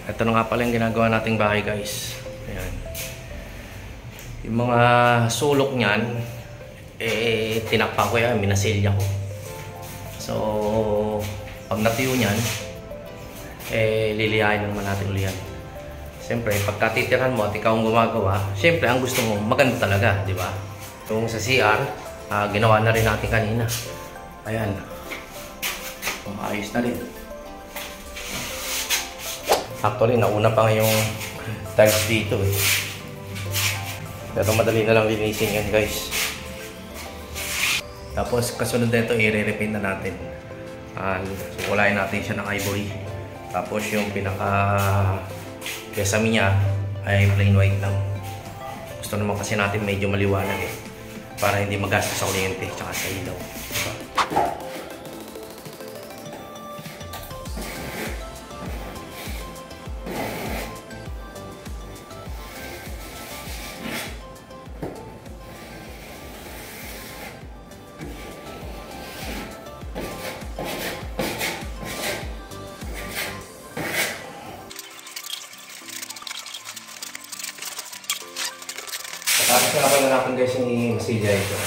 ito na nga pala yung ginagawa nating bahay guys. Ayan. Yung mga sulok niyan, tinakpan ko yan, minasilya ko. So, pag natuyo niyan, lilihain naman natin ulihan. Siyempre, pagka titirhan mo at ikaw ang gumagawa, siyempre, ang gusto mo, maganda talaga, di ba? Yung sa CR, ginawa na rin natin kanina. Ayan. Ayos na rin. Actually, nauna pa nga yung tiles dito eh. Pero madali na lang linisin yan guys. Tapos kasunod na ito, i-repaint na natin. Sukulayin natin siya ng ivory. Tapos yung pinaka kesame niya ay plain white lang. Gusto naman kasi natin medyo maliwanag eh. Para hindi magastos sa kuryente tsaka sa ilaw. Tapos na pala natin guys yung masilya ito.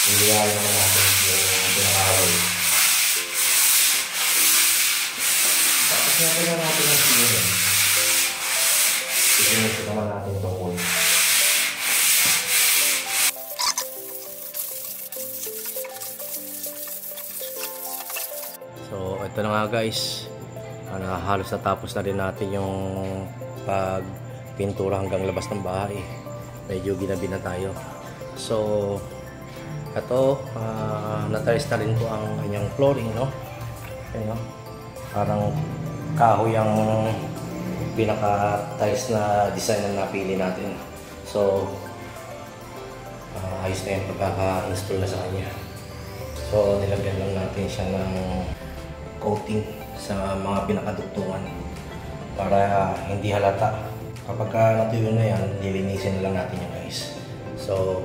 Ilihain naman natin yung pinaka-aroy. Tapos na pala natin yung silya. Ipinisip naman natin itong wood. So ito na nga guys. Halos natapos na rin natin yung pintura hanggang labas ng bahay. Medyo ginabi na tayo. So ito, na-tiles na rin po ang kanyang flooring, no? Ayan, no? Parang kahoy ang pinaka-tiles na design na napili natin. So ayos na yung pagkaka-install na sa kanya. So nilagyan lang natin siya ng coating sa mga pinakadugtungan para hindi halata. Kapag natuyo na yan, lilinisin na lang natin yan guys. So,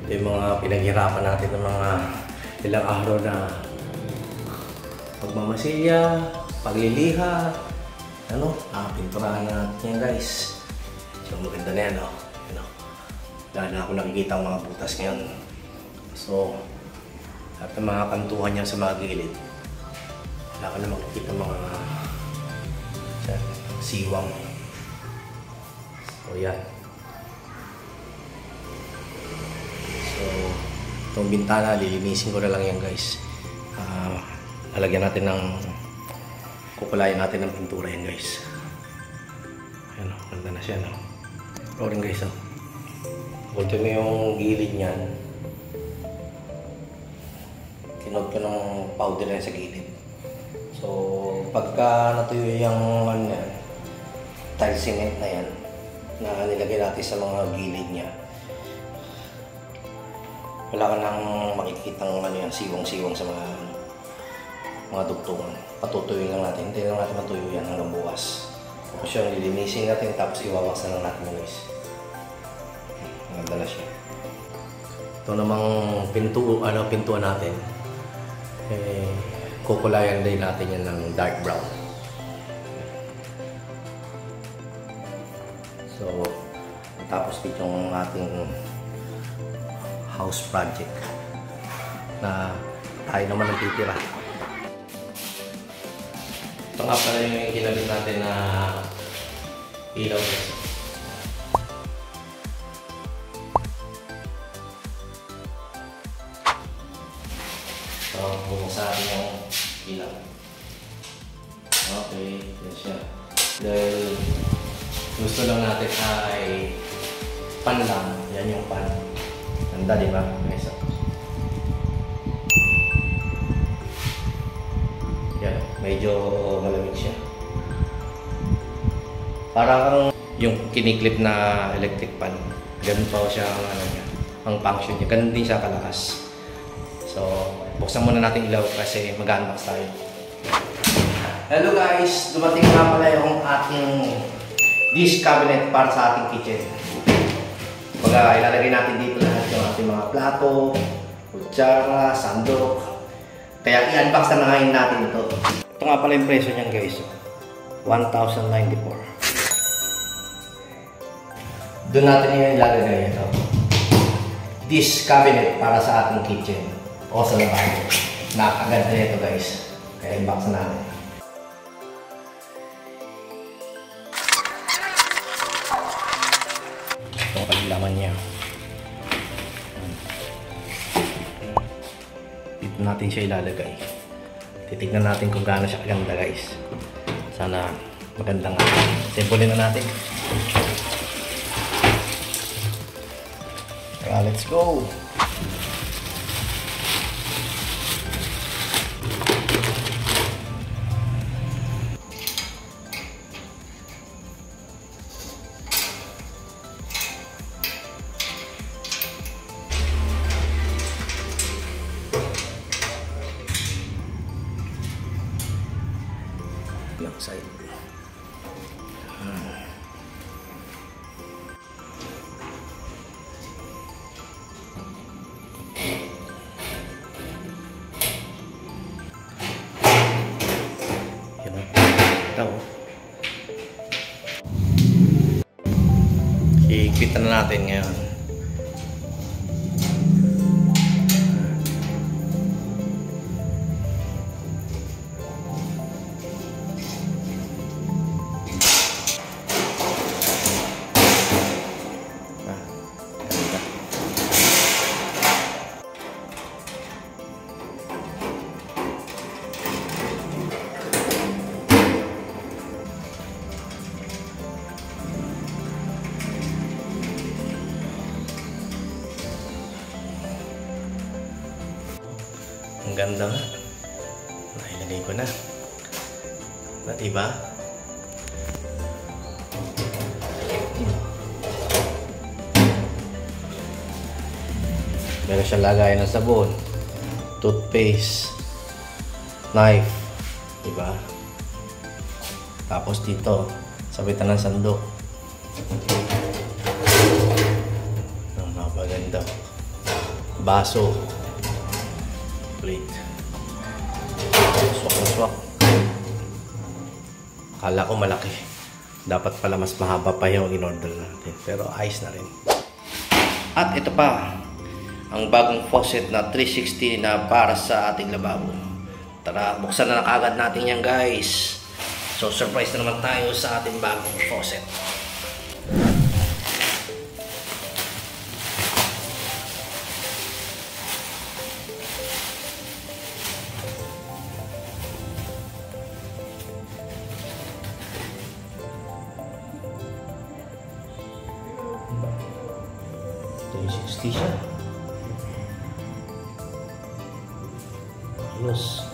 ito yung mga pinaghirapan natin ng mga ilang araw na pagmamasilya, pagliliha, pinturahan natin yan guys. So, maganda na yan, no? Dahil na ako nakikita ang mga butas ngayon. So, at ang mga kantuhan niya sa mga gilid, wala ka na makikita mga siwang. So yan. So itong bintana lilinisin ko na lang yan guys. Lalagyan natin ng kukulayan natin ng pintura yan guys. Ayan o, ganda na siya no. Flooring guys o. Kulto mo yung gilid niyan. Kinod ko ng powder yan sa gilid. So pagka natuyo yung tile cement na yan na nilagay natin sa mga gilid niya, wala ka nang makikitang siwang-siwang sa mga dugtungan. Patutuyin lang natin, hindi lang natin matuyo yan hanggang bukas. Tapos yung lilinisin natin, tapos iwawasan lang natin guys. Maganda na siya. Ito namang pintuan natin, kukulayan din natin yan ng dark brown. So, tapos dito yung ating house project na tayo naman ang titira. Ito nga pala yung ginamit natin na ilaw. So, bumuksan natin yung ilaw. Okay, yan siya. Dahil gusto lang natin ay pan lang. Yan yung pan. Ganda, di ba? Yan, medyo malamig siya. Parang yung kiniklip na electric pan. Ganun pa siya ang function niya. Ganun din siya kalakas. So, buksan muna natin ilaw kasi mag-unbox tayo. Hello guys! Dumating nga pala yung ating dish cabinet para sa ating kitchen. Ilalagay natin dito lahat yung ating mga plato, kutsara, sandok, Kaya i-unbox na ngayon natin ito. Ito nga pala yung presyo niyan guys. 1,094. Doon natin yung ilalagay ito. This cabinet para sa ating kitchen o sa lababo. Nakaganda na ito guys. Kaya i-unbox na natin. Ito ang laman niya. Dito natin siya ilalagay. Titignan natin kung gaano siya kaganda guys. Sana maganda nga. Simple na natin. Kaya let's go! Side. Higpitan na natin ngayon. Ang ganda nga. Nailagay ko na. Diba? Meron siyang lagayan ng sabon, toothpaste, knife. Diba? Tapos dito, sabitan ng sandok. Ang napaganda. Baso. Plate. Swak na swak. Akala ko malaki. Dapat pala mas mahaba pa yung in-order natin. Pero ayos na rin. At ito pa. Ang bagong faucet na 360 na para sa ating lababo. Tara, buksan na agad natin yan guys. So surprise na naman tayo sa ating bagong faucet. Siya. Ayos.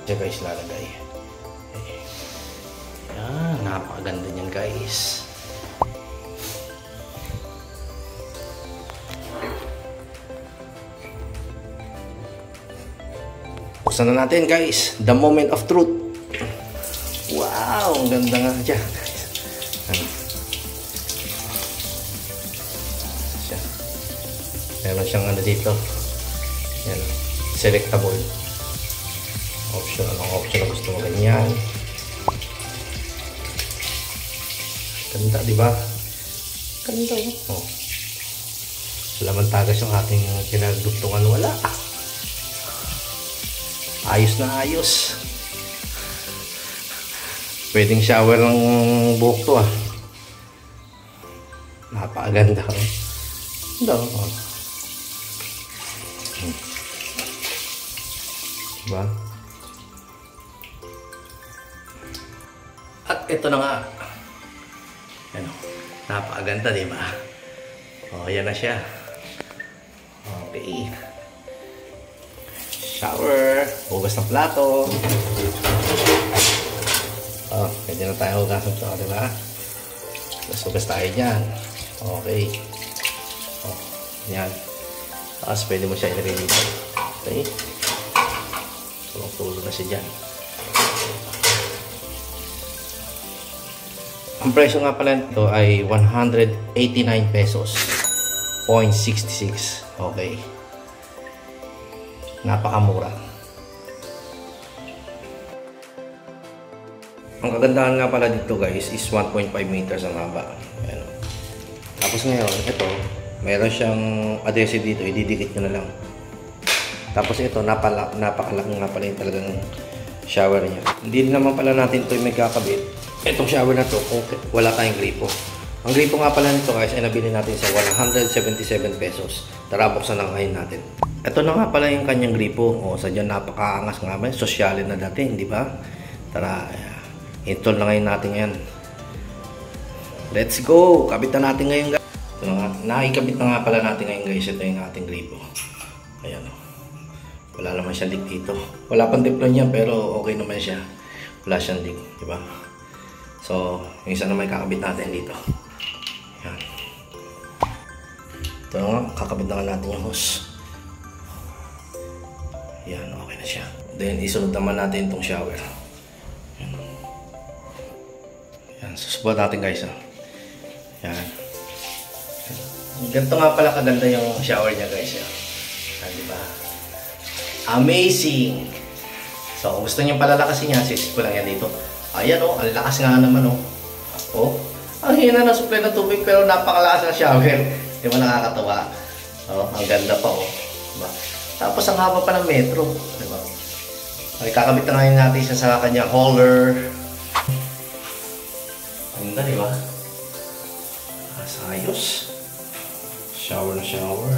Diyan guys lalagay. Yan, napakaganda niyan guys. Buksan na natin guys. The moment of truth. Wow, ang ganda nga dyan. Meron siyang ano dito. Yan. Selectable. Option. Anong option na gusto mo? Ganyan. Ganda, di ba? Ganda. Oh. Wala man tagas yung ating pinagdugtungan. Wala. Ayos na ayos. Pwedeng shower ng buhok to ah. Napakaganda. Ganda. Oh. Diba? At ito na nga. Ano, napakaganda, diba? O, yan na siya. Okay. Shower. Hugas ng plato. O, pwede na tayo hugas ng plato, diba? Tapos hugas tayo dyan. Okay. O, yan. Tapos pwede mo siya ilagay dito. Okay. Tulong-tulong na siya dyan. Ang presyo nga pala nito ay 189 pesos. 0.66. Okay. Napakamura. Ang kagandahan nga pala dito guys is 1.5 meters ang haba. Ayan. Tapos ngayon, ito, meron siyang adhesive dito, ididikit nyo na lang. Tapos ito, napakalaki nga pala yung talagang shower niya. Hindi naman pala natin ito yung may kakabit. Itong shower na to kung wala tayong gripo. Ang gripo nga pala nito guys ay nabili natin sa 177 pesos. Tara, buksan na ngayon natin. Ito na nga pala yung kanyang gripo. O, sadya napakaangas nga ba? Sosyalin na dati, hindi ba? Tara, install na ngayon natin yan. Let's go! Kabit na natin ngayon guys. Ito na nga, nakikabit na nga pala natin ngayon guys. Ito yung ating gripo. Ayan o. Wala naman siyang leak dito. Wala pang teflon niya pero okay naman siya. Wala siyang leak, di ba? So, yung isa naman kakabit natin dito. Yan. Ito nga, kakabit na natin yung hose. Yan, okay na siya. Then, isunod naman natin itong shower. Yan. Yan, susubukan natin guys. Yan. Ganito nga pala kaganda yung shower niya guys. Yan, diba? Amazing! So, kung gusto nyo palalakasin niya, sisit ko lang yan dito. Ayan o, ang lakas nga naman o. Oh, ang hina na supply ng tubig pero napakalakas ng shower. Di ba nakakatawa? Oh, ang ganda pa o. Diba? Tapos ang haba pa ng metro. Diba? Okay, kakabit na ngayon natin siya sa kanyang holder. Ganda, di ba? Ayos. Shower na shower.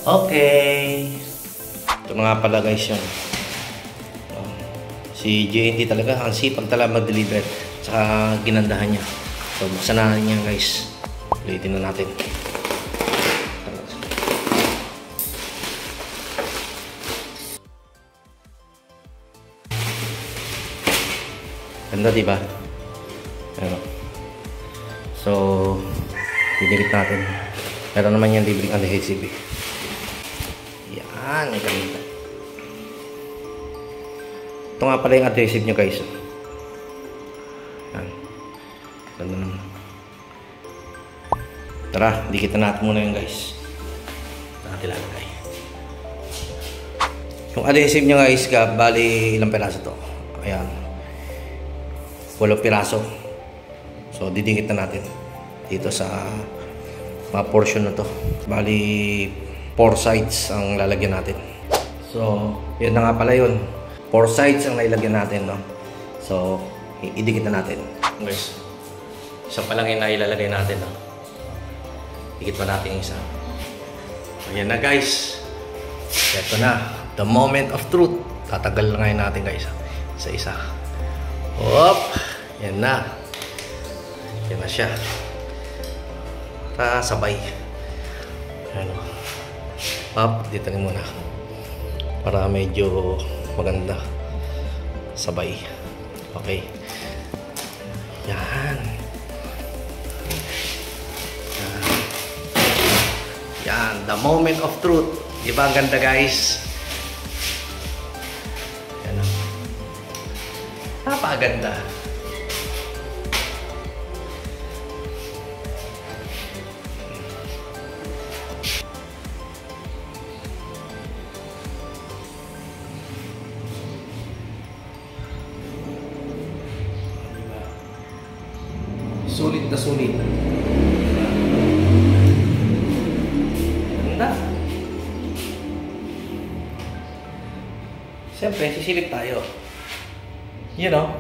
Okay. Ito na nga pala guys yun. Si JNT talaga, ang sipag talaga mag-deliver. Saka ginandahan niya. So, buksan na niya guys. Ulitin na natin. Ganda diba? Ayan. So, didikit natin. Meron naman yung libreng adhesive. Yan, may ganda. Ito nga pala yung adhesive nyo guys. Yan. Ganda naman. Tara, dikit na natin muna yun guys. Natin lalagay. Yung adhesive nyo guys, bali ilang piraso to? Ayan. 8 piraso. So, didikit na natin dito sa mga portion na to. Bali 4 sides ang lalagyan natin. So, yun na nga pala yun. 4 sides ang nailagyan natin, no? So, idikit na natin. Guys, isa pa lang yung nailalagay natin, no? Dikit pa natin yung isa. Ayan na guys. Ito na. The moment of truth. Tatagal na ngayon natin guys. Isa-isa. Hop! Yan na. Yan na siya. Sabay. Ano. Hop! Dito rin muna. Para medyo maganda. Sabay. Okay. Yan. Yan. The moment of truth. Diba ang ganda guys? Yan. Napakaganda. Sulit na sulit. Ganda. Siyempre, sisilip tayo. You know?